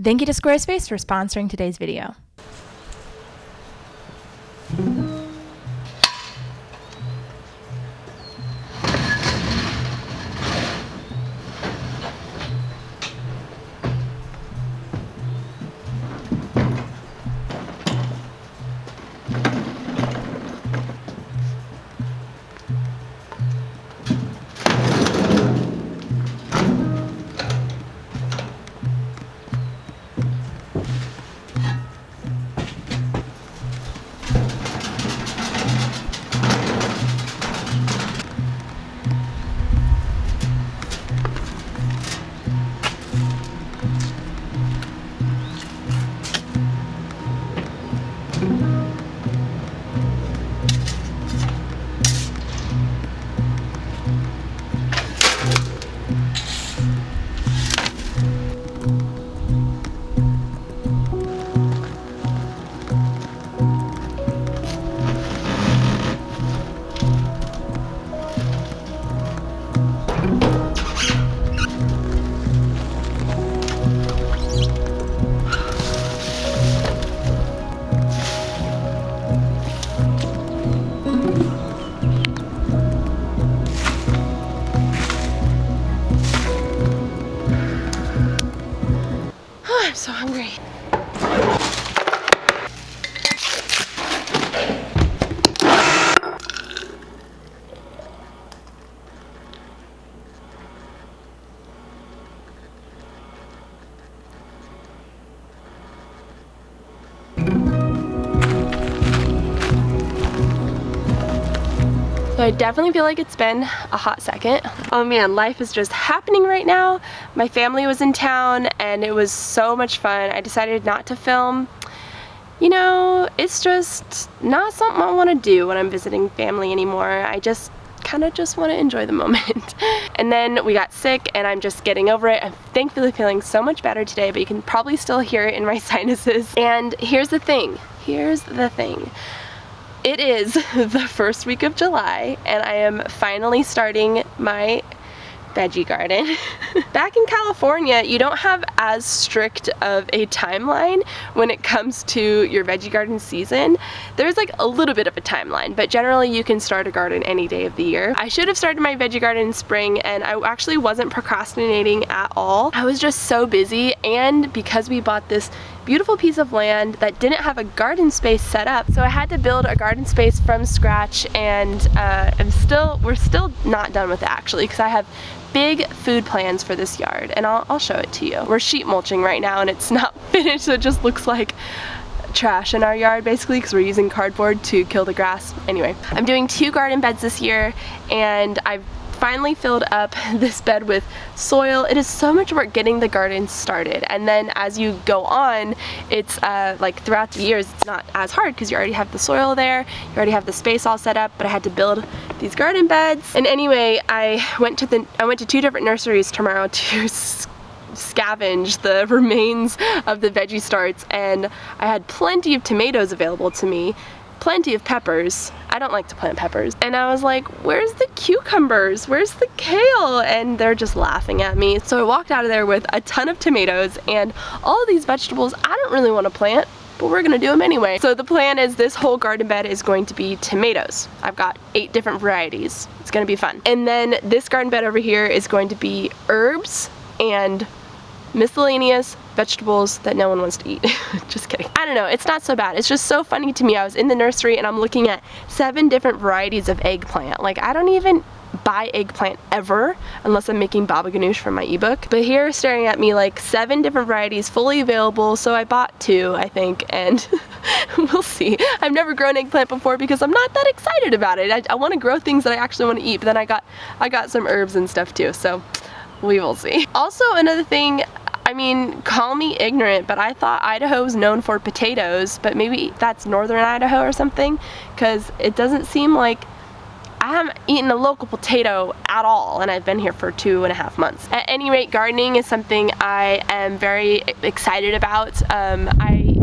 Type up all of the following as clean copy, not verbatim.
Thank you to Squarespace for sponsoring today's video. I'm so hungry. So I definitely feel like it's been a hot second. Oh man, life is just happening right now. My family was in town and it was so much fun. I decided not to film. You know, it's just not something I want to do when I'm visiting family anymore. I just kind of just want to enjoy the moment. And then we got sick and I'm just getting over it. I'm thankfully feeling so much better today, but you can probably still hear it in my sinuses. And here's the thing. It is the first week of July and I am finally starting my veggie garden. Back in California, you don't have as strict of a timeline when it comes to your veggie garden season. There's like a little bit of a timeline, but generally you can start a garden any day of the year. I should have started my veggie garden in spring and I actually wasn't procrastinating at all. I was just so busy, and because we bought this beautiful piece of land that didn't have a garden space set up, so I had to build a garden space from scratch, and we're still not done with it actually, because I have big food plans for this yard, and I'll show it to you. We're sheet mulching right now and it's not finished, so it just looks like trash in our yard basically because we're using cardboard to kill the grass. Anyway, I'm doing 2 garden beds this year and I've finally filled up this bed with soil. It is so much work getting the garden started, and then as you go on, it's like throughout the years it's not as hard because you already have the soil there, you already have the space all set up, but I had to build these garden beds. And anyway, I went to 2 different nurseries tomorrow to scavenge the remains of the veggie starts, and I had plenty of tomatoes available to me, plenty of peppers. I don't like to plant peppers. And I was like, where's the cucumbers? Where's the kale? And they're just laughing at me. So I walked out of there with a ton of tomatoes and all of these vegetables I don't really want to plant, but we're gonna do them anyway. So the plan is this whole garden bed is going to be tomatoes. I've got 8 different varieties. It's gonna be fun. And then this garden bed over here is going to be herbs and miscellaneous vegetables that no one wants to eat. Just kidding. I don't know, it's not so bad. It's just so funny to me. I was in the nursery and I'm looking at 7 different varieties of eggplant. Like, I don't even buy eggplant ever unless I'm making baba ganoush for my ebook. But here staring at me like 7 different varieties fully available, so I bought 2 I think, and we'll see. I've never grown eggplant before because I'm not that excited about it. I want to grow things that I actually want to eat, but then I got some herbs and stuff too, so we will see. Also, another thing, I mean, call me ignorant, but I thought Idaho was known for potatoes, but maybe that's northern Idaho or something, because it doesn't seem like I haven't eaten a local potato at all, and I've been here for 2.5 months. At any rate, gardening is something I am very excited about. I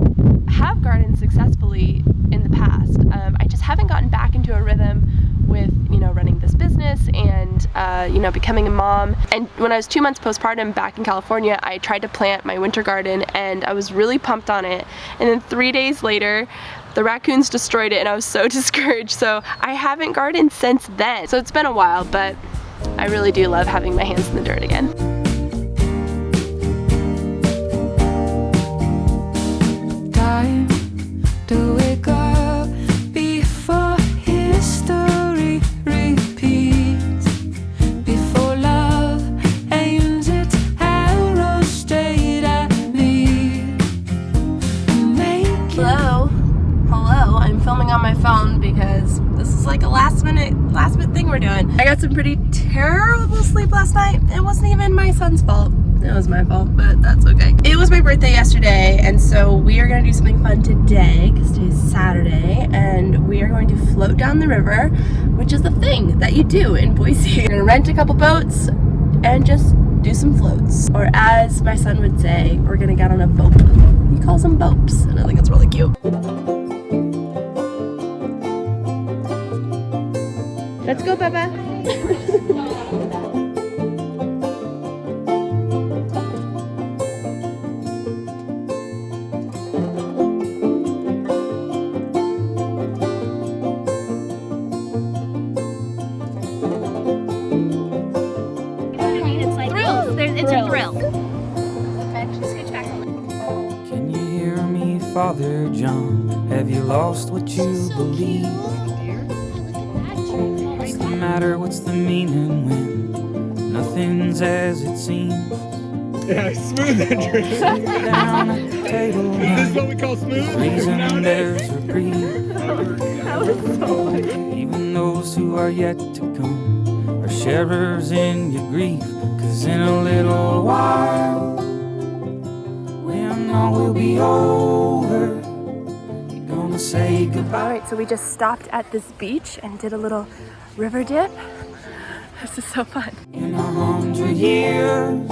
have gardened successfully in the past. I just haven't gotten back into a rhythm with, you know, running this business and, you know, becoming a mom. And when I was 2 months postpartum back in California, I tried to plant my winter garden and I was really pumped on it. And then 3 days later, the raccoons destroyed it and I was so discouraged. So I haven't gardened since then. So it's been a while, but I really do love having my hands in the dirt again. Time to wake up before history repeats, before love aims its arrow straight at me. Hello, I'm filming on my phone because this is like a last minute thing we're doing. I got some pretty terrible sleep last night. It wasn't even my son's fault. It was my fault, but that's okay. It was my birthday yesterday, and so we are gonna do something fun today, because today's Saturday, and we are going to float down the river, which is the thing that you do in Boise. We're gonna rent a couple boats and just do some floats. Or as my son would say, we're gonna get on a boat. He calls them boats, and I think it's really cute. Let's go, Baba. It's a thrill. Can you hear me, Father John? Have you lost what you believe? What's the matter? What's the meaning when nothing's as it seems? Yeah, smooth entry. Down at the table, This is what we call smooth. reason there's reprieve. Even those who are yet to come are sharers in your grief. 'Cause in a little while, when all will be over, you're gonna say goodbye. Alright, so we just stopped at this beach and did a little river dip. This is so fun. In 100 years,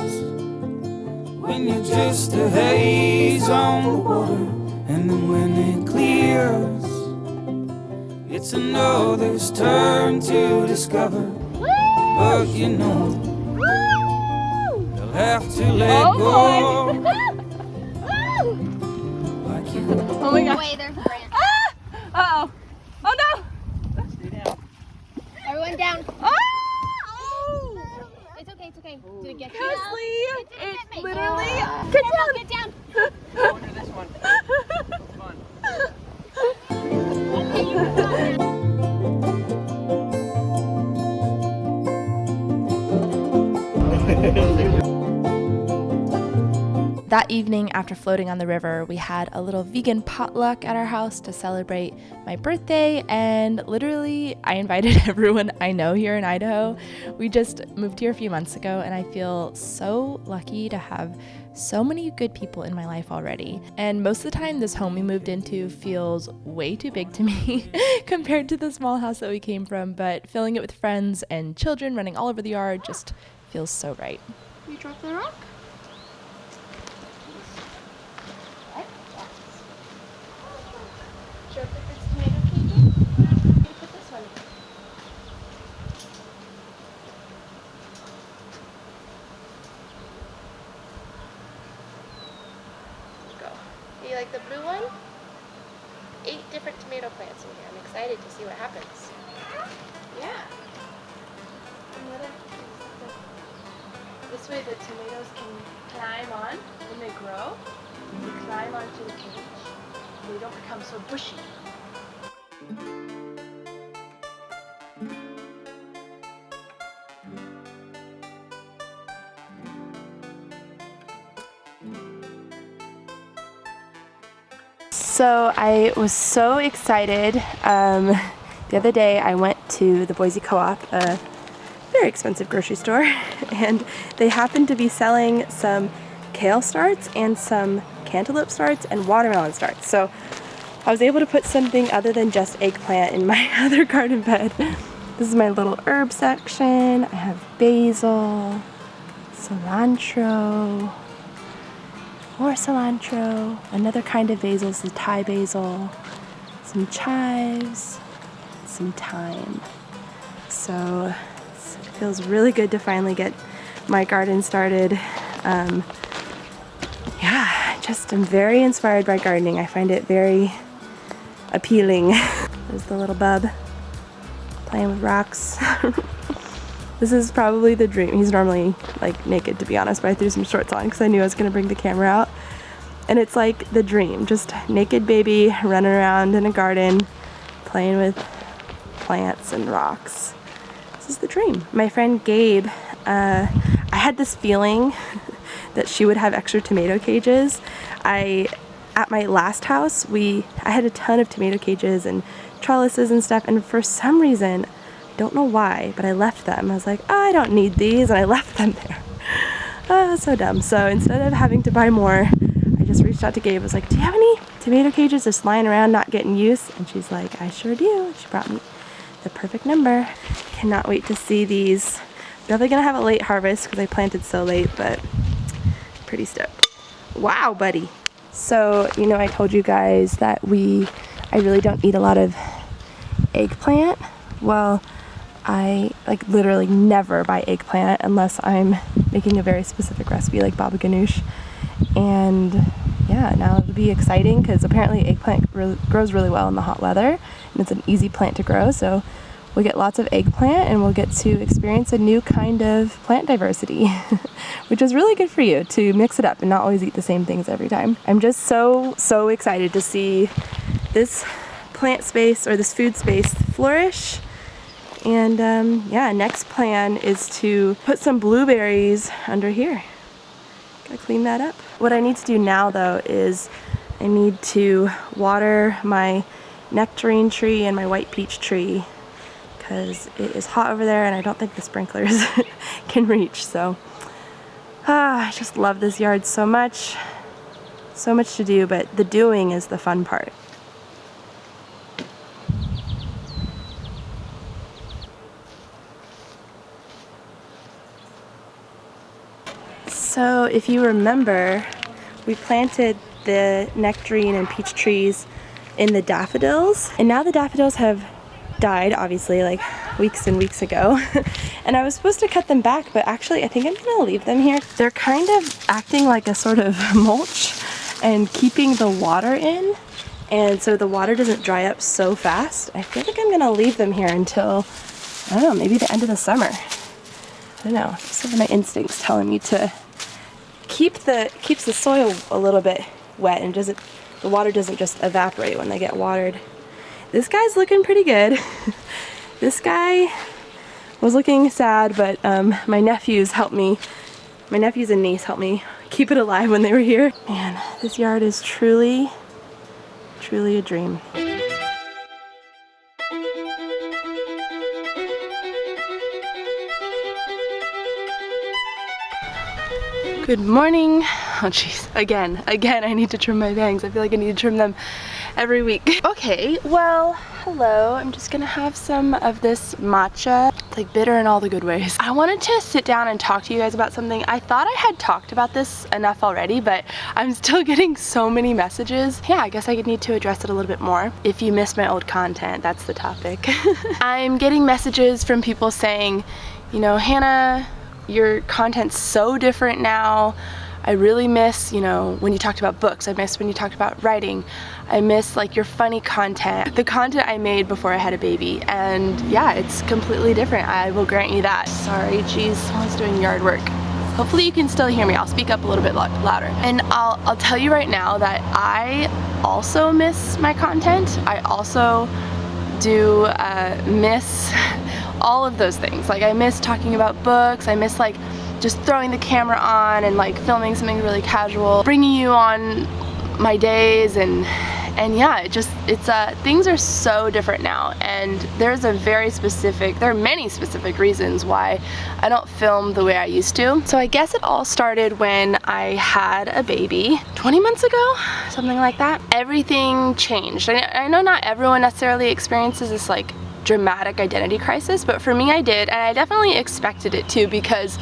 when you're just a haze on the water, and then when it clears, it's another's turn to discover. But you know, they'll have to let go. Like you. Oh my god. Wait, there's a branch. Uh-oh. Oh no! Everyone down. Oh! It's okay, it's okay. Did it get you? Kesley, It didn't it's get me. literally... Careful, get down. Go under this one. Fun. Okay, you're done. That evening, after floating on the river, we had a little vegan potluck at our house to celebrate my birthday, and literally I invited everyone I know here in Idaho. We just moved here a few months ago, and I feel so lucky to have so many good people in my life already. And most of the time, this home we moved into feels way too big to me compared to the small house that we came from, but filling it with friends and children running all over the yard just feels so right. You dropped the rock? Should I put this tomato cake in? You put this one in. Go. You like the blue one? 8 different tomato plants in here. I'm excited to see what happens. Yeah. This way the tomatoes can climb on when they grow. They climb onto the cage. They don't become so bushy. So I was so excited. The other day I went to the Boise Co-op, a very expensive grocery store, and they happened to be selling some kale starts and some cantaloupe starts and watermelon starts. So I was able to put something other than just eggplant in my other garden bed. This is my little herb section. I have basil, cilantro, more cilantro, another kind of basil is the Thai basil, some chives, some thyme. So it feels really good to finally get my garden started. Yeah, just am very inspired by gardening. I find it very appealing. There's the little bub playing with rocks. This is probably the dream. He's normally like naked, to be honest, but I threw some shorts on because I knew I was gonna bring the camera out. And it's like the dream, just naked baby running around in a garden, playing with plants and rocks. This is the dream. My friend Gabe, I had this feeling that she would have extra tomato cages. At my last house, I had a ton of tomato cages and trellises and stuff, and for some reason, I don't know why, but I left them. I was like, oh, I don't need these, and I left them there. Oh, so dumb. So instead of having to buy more, I just reached out to Gabe. I was like, do you have any tomato cages just lying around not getting use? And she's like, I sure do. She brought me the perfect number. Cannot wait to see these. Definitely gonna have a late harvest because I planted so late, but pretty stoked. Wow, buddy. So, you know, I told you guys that I really don't eat a lot of eggplant. Well, I like literally never buy eggplant unless I'm making a very specific recipe like baba ganoush. And yeah, now it'll be exciting because apparently eggplant grows really well in the hot weather, and it's an easy plant to grow. So we'll get lots of eggplant and we'll get to experience a new kind of plant diversity, which is really good for you to mix it up and not always eat the same things every time. I'm just so excited to see this plant space or this food space flourish. And yeah, next plan is to put some blueberries under here. Gotta clean that up. What I need to do now though is I need to water my nectarine tree and my white peach tree because it is hot over there and I don't think the sprinklers can reach. So I just love this yard so much. So much to do, but the doing is the fun part. So if you remember, we planted the nectarine and peach trees in the daffodils, and now the daffodils have died, obviously, like weeks and weeks ago. And I was supposed to cut them back, but actually I think I'm gonna leave them here. They're kind of acting like a sort of mulch and keeping the water in, and so the water doesn't dry up so fast. I feel like I'm gonna leave them here until, I don't know, maybe the end of the summer. I don't know, some of my instincts telling me to keeps the soil a little bit wet and the water doesn't just evaporate when they get watered. This guy's looking pretty good. This guy was looking sad, but my nephews and niece helped me keep it alive when they were here. Man, this yard is truly a dream. Good morning. Oh jeez, again, I need to trim my bangs. I feel like I need to trim them every week. Okay, well, hello. I'm just gonna have some of this matcha. It's like bitter in all the good ways. I wanted to sit down and talk to you guys about something. I thought I had talked about this enough already, but I'm still getting so many messages. Yeah, I guess I need to address it a little bit more. If you missed my old content, that's the topic. I'm getting messages from people saying, you know, Hannah, your content's so different now. I really miss, you know, when you talked about books. I miss when you talked about writing. I miss like your funny content, the content I made before I had a baby. And yeah, it's completely different. I will grant you that. Sorry, geez, someone's doing yard work. Hopefully you can still hear me. I'll speak up a little bit louder. And I'll tell you right now that I also miss my content. I also do miss all of those things. Like I miss talking about books. I miss like just throwing the camera on and like filming something really casual, bringing you on my days, and yeah, things are so different now, and there are many specific reasons why I don't film the way I used to. So I guess it all started when I had a baby 20 months ago, something like that. Everything changed. I know not everyone necessarily experiences this like dramatic identity crisis, but for me I did, and I definitely expected it to, because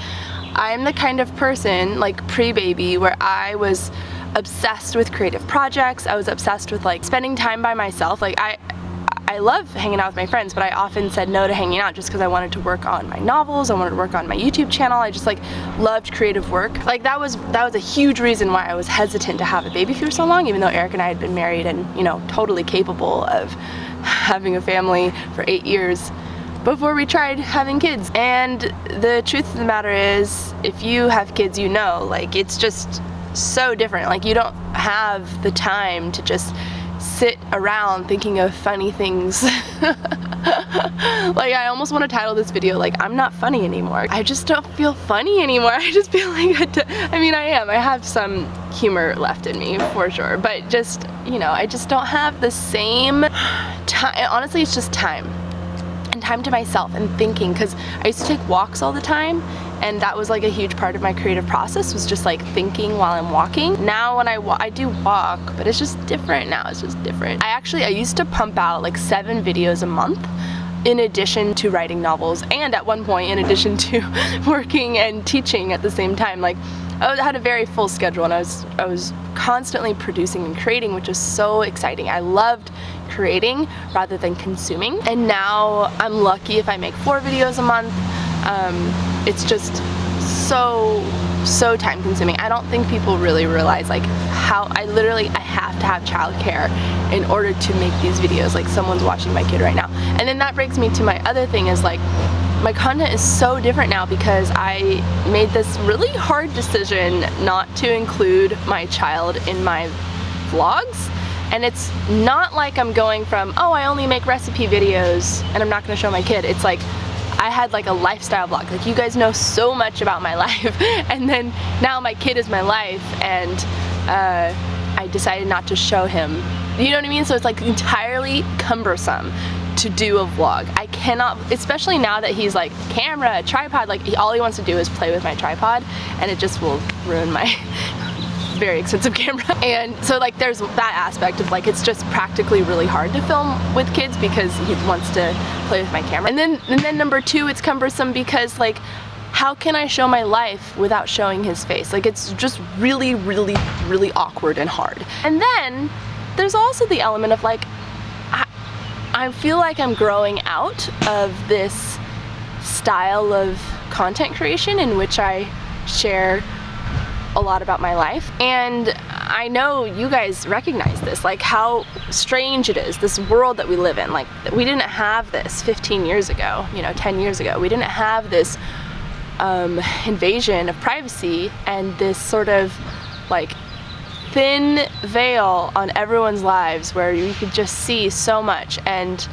I'm the kind of person, like pre-baby, where I was obsessed with creative projects. I was obsessed with like spending time by myself. Like I I love hanging out with my friends, but I often said no to hanging out just because I wanted to work on my novels, I wanted to work on my YouTube channel. I just like loved creative work. Like that was a huge reason why I was hesitant to have a baby for so long, even though Eric and I had been married and, you know, totally capable of having a family for 8 years before we tried having kids. And the truth of the matter is, if you have kids, you know, like it's just so different. Like you don't have the time to just sit around thinking of funny things. Like I almost want to title this video like, I'm not funny anymore. I just don't feel funny anymore. I just feel like, I mean, I am. I have some humor left in me for sure, but just, you know, I just don't have the same time. Honestly, it's just time. And time to myself and thinking, because I used to take walks all the time, and that was like a huge part of my creative process, was just like thinking while I'm walking. Now when I do walk, but it's just different now. It's just different. I used to pump out like 7 videos a month in addition to writing novels, and at one point in addition to working and teaching at the same time. Like I had a very full schedule, and I was constantly producing and creating, which is so exciting. I loved creating rather than consuming, and now I'm lucky if I make 4 videos a month. It's just so time consuming. I don't think people really realize like how I have to have childcare in order to make these videos. Like someone's watching my kid right now. And then that brings me to my other thing, is like my content is so different now because I made this really hard decision not to include my child in my vlogs. And it's not like I'm going from, oh, I only make recipe videos and I'm not gonna show my kid. It's like I had like a lifestyle vlog. Like you guys know so much about my life, and then now my kid is my life, and I decided not to show him. You know what I mean? So it's like entirely cumbersome to do a vlog. I cannot, especially now that he's like camera, tripod, like all he wants to do is play with my tripod, and it just will ruin my very expensive camera. And so like there's that aspect of like, it's just practically really hard to film with kids because he wants to play with my camera. And then number 2, it's cumbersome because like, how can I show my life without showing his face? Like it's just really awkward and hard. And then there's also the element of like, I feel like I'm growing out of this style of content creation in which I share a lot about my life, and I know you guys recognize this, like how strange it is, this world that we live in. Like we didn't have this 15 years ago, you know, 10 years ago. We didn't have this invasion of privacy and this sort of like thin veil on everyone's lives where you could just see so much. And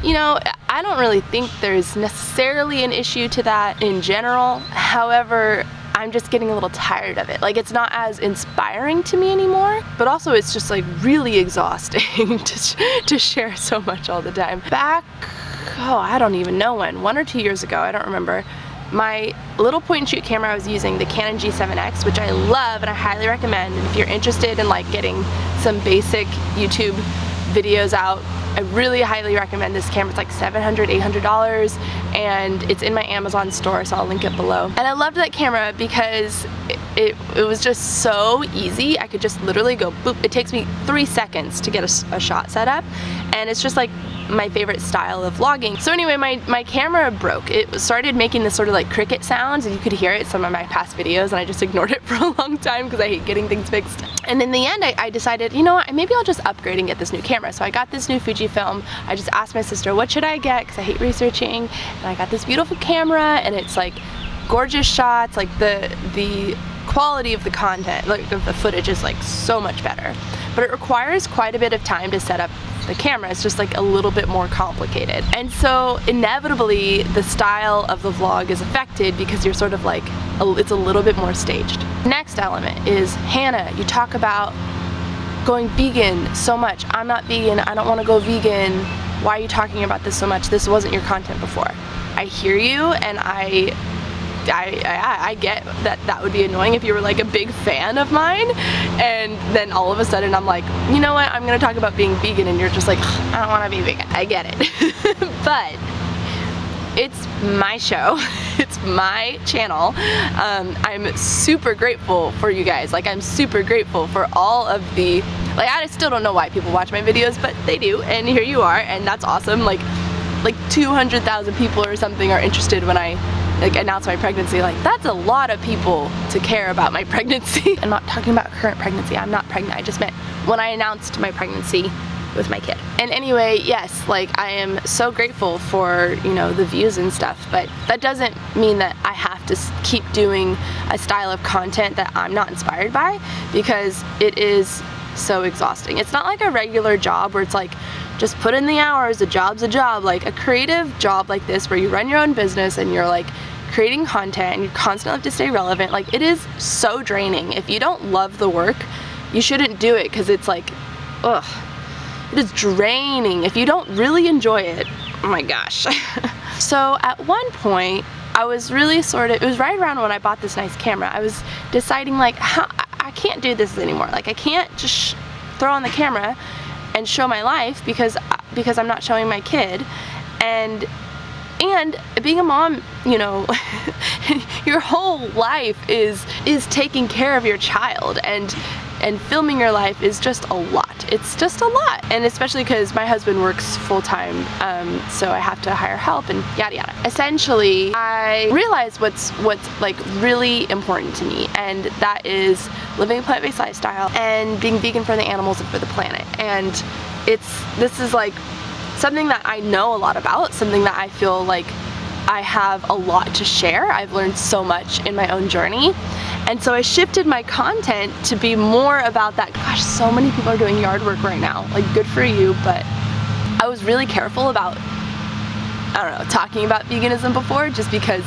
you know, I don't really think there's necessarily an issue to that in general. However, I'm just getting a little tired of it. Like it's not as inspiring to me anymore, but also it's just like really exhausting to share so much all the time. Back, oh, I don't even know when, 1 or 2 years ago, I don't remember, my little point and shoot camera I was using, the Canon G7X, which I love and I highly recommend. And if you're interested in like getting some basic YouTube videos out, I really highly recommend this camera. It's like $700, $800, and it's in my Amazon store, so I'll link it below. And I loved that camera because it was just so easy. I could just literally go boop. It takes me 3 seconds to get a shot set up, and it's just like my favorite style of vlogging. So anyway, my camera broke. It started making this sort of like cricket sounds, and you could hear it in some of my past videos, and I just ignored it for a long time because I hate getting things fixed. And in the end, I decided, you know what, maybe I'll just upgrade and get this new camera. So I got this new Fujifilm. I just asked my sister, what should I get? Because I hate researching. And I got this beautiful camera, and it's like gorgeous shots. Like the quality of the content, like of the footage, is like so much better. But it requires quite a bit of time to set up the camera. It's just like a little bit more complicated. And so inevitably the style of the vlog is affected because you're sort of like, it's a little bit more staged. Next element is, Hannah, you talk about going vegan so much. I'm not vegan, I don't want to go vegan. Why are you talking about this so much? This wasn't your content before. I hear you, and I get that would be annoying if you were like a big fan of mine, and then all of a sudden I'm like, you know what, I'm gonna talk about being vegan, and you're just like, I don't want to be vegan. I get it. But it's my show, it's my channel. I'm super grateful for you guys. Like I'm super grateful for all of the Like, I still don't know why people watch my videos, but they do, and here you are, and that's awesome. Like 200,000 people or something are interested when I like announce my pregnancy. Like, that's a lot of people to care about my pregnancy. I'm not talking about current pregnancy. I'm not pregnant. I just meant when I announced my pregnancy with my kid. And anyway, yes, like, I am so grateful for, you know, the views and stuff, but that doesn't mean that I have to keep doing a style of content that I'm not inspired by, because it is so exhausting. It's not like a regular job where it's like, just put in the hours, a job's a job. Like, a creative job like this where you run your own business and you're like creating content and you constantly have to stay relevant, like, it is so draining. If you don't love the work, you shouldn't do it, because it's like, ugh, it is draining. If you don't really enjoy it, oh my gosh. So at one point, I was really it was right around when I bought this nice camera, I was deciding, like, I can't do this anymore. Like, I can't just throw on the camera and show my life because I'm not showing my kid. And being a mom, you know, your whole life is taking care of your child, and filming your life is just a lot. It's just a lot. And especially because my husband works full-time, so I have to hire help and yada yada. Essentially, I realized what's like really important to me, and that is living a plant-based lifestyle and being vegan for the animals and for the planet. And this is like something that I know a lot about, something that I feel like I have a lot to share. I've learned so much in my own journey. And so I shifted my content to be more about that. Gosh, so many people are doing yard work right now. Like, good for you, but I was really careful about, I don't know, talking about veganism before, just because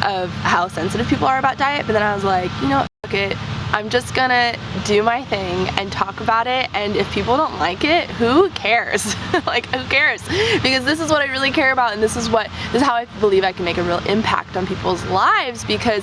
of how sensitive people are about diet. But then I was like, you know, fuck it. I'm just gonna do my thing and talk about it, and if people don't like it, who cares? Like, who cares? Because this is what I really care about, and this is how I believe I can make a real impact on people's lives, because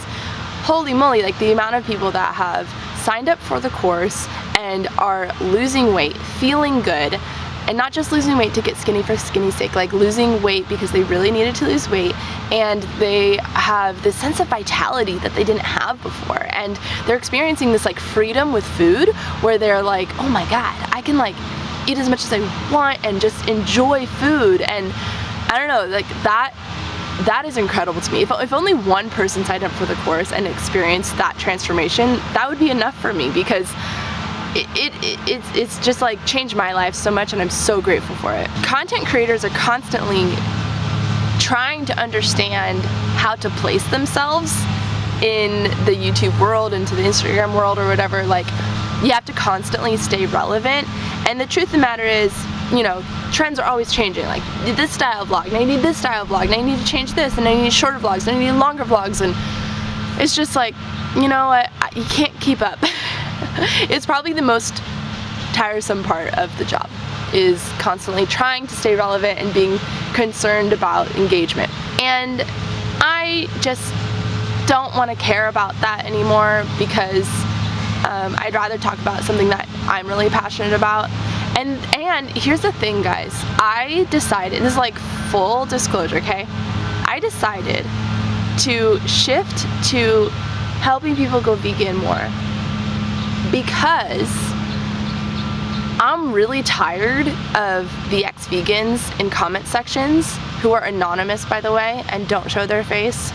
holy moly, like, the amount of people that have signed up for the course and are losing weight, feeling good, and not just losing weight to get skinny for skinny's sake, like losing weight because they really needed to lose weight, and they have this sense of vitality that they didn't have before, and they're experiencing this like freedom with food where they're like, oh my god, I can like eat as much as I want and just enjoy food. And I don't know, like, that is incredible to me. If only one person signed up for the course and experienced that transformation, that would be enough for me, because it's just like changed my life so much, and I'm so grateful for it. Content creators are constantly trying to understand how to place themselves in the YouTube world, into the Instagram world, or whatever. Like, you have to constantly stay relevant, and the truth of the matter is, you know, trends are always changing. Like, this style vlog, and I need this style vlog, and I need to change this, and I need shorter vlogs, and I need longer vlogs, and it's just like, you know what, you can't keep up. It's probably the most tiresome part of the job, is constantly trying to stay relevant and being concerned about engagement. And I just don't want to care about that anymore, because I'd rather talk about something that I'm really passionate about. And here's the thing, guys, I decided, this is like full disclosure, okay? I decided to shift to helping people go vegan more, because I'm really tired of the ex-vegans in comment sections, who are anonymous, by the way, and don't show their face.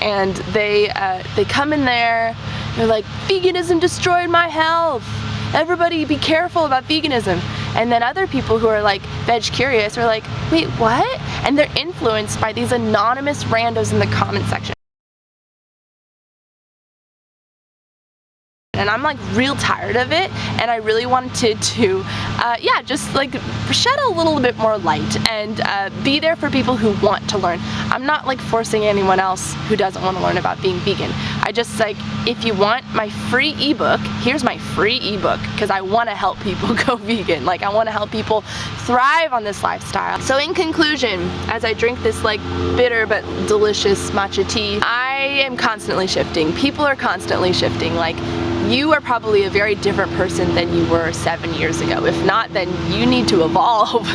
And they come in there, they're like, veganism destroyed my health. Everybody be careful about veganism. And then other people who are like veg curious are like, wait, what? And they're influenced by these anonymous randos in the comment section. And I'm like real tired of it, and I really wanted to yeah, just like shed a little bit more light and be there for people who want to learn. I'm not like forcing anyone else who doesn't want to learn about being vegan. I just, like, if you want my free ebook, here's my free ebook, because I want to help people go vegan. Like, I want to help people thrive on this lifestyle. So in conclusion, as I drink this like bitter but delicious matcha tea, I am constantly shifting. People are constantly shifting. Like, you are probably a very different person than you were 7 years ago. If not, then you need to evolve.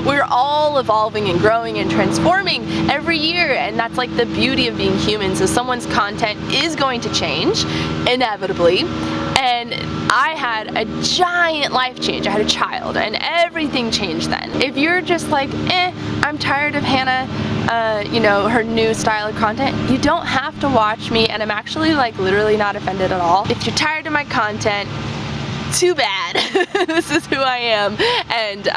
We're all evolving and growing and transforming every year, and that's like the beauty of being human. So someone's content is going to change, inevitably. And I had a giant life change. I had a child and everything changed then. If you're just like, I'm tired of Hannah, her new style of content, you don't have to watch me, and I'm actually like literally not offended at all. If you're tired of my content, too bad. This is who I am. And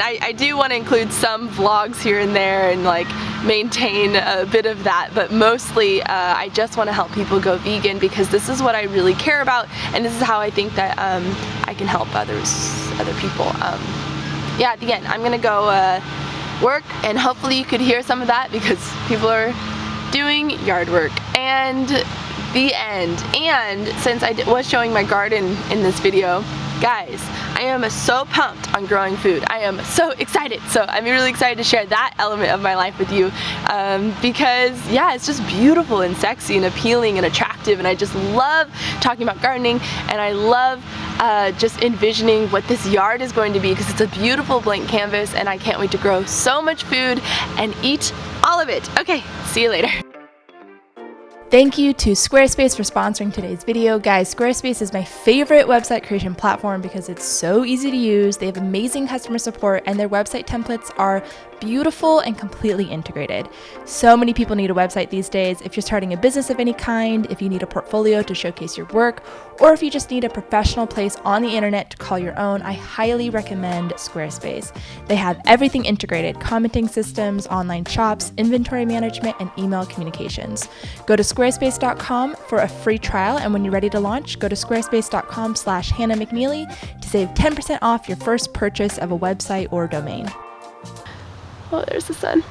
I do want to include some vlogs here and there and like maintain a bit of that, but mostly I just want to help people go vegan because this is what I really care about, and this is how I think that I can help other people. Yeah, at the end, I'm gonna go work, and hopefully you could hear some of that because people are doing yard work. And the end. And since I was showing my garden in this video, guys, I am so pumped on growing food. I am so excited. So I'm really excited to share that element of my life with you because yeah, it's just beautiful and sexy and appealing and attractive, and I just love talking about gardening, and I love just envisioning what this yard is going to be because it's a beautiful blank canvas, and I can't wait to grow so much food and eat all of it. Okay, see you later. Thank you to Squarespace for sponsoring today's video. Guys, Squarespace is my favorite website creation platform because it's so easy to use. They have amazing customer support, and their website templates are beautiful and completely integrated. So many people need a website these days. If you're starting a business of any kind, if you need a portfolio to showcase your work, or if you just need a professional place on the internet to call your own, I highly recommend Squarespace. They have everything integrated: commenting systems, online shops, inventory management, and email communications. Go to squarespace.com for a free trial, and when you're ready to launch, go to squarespace.com/Hannah McNeely to save 10% off your first purchase of a website or domain. Oh, there's the sun.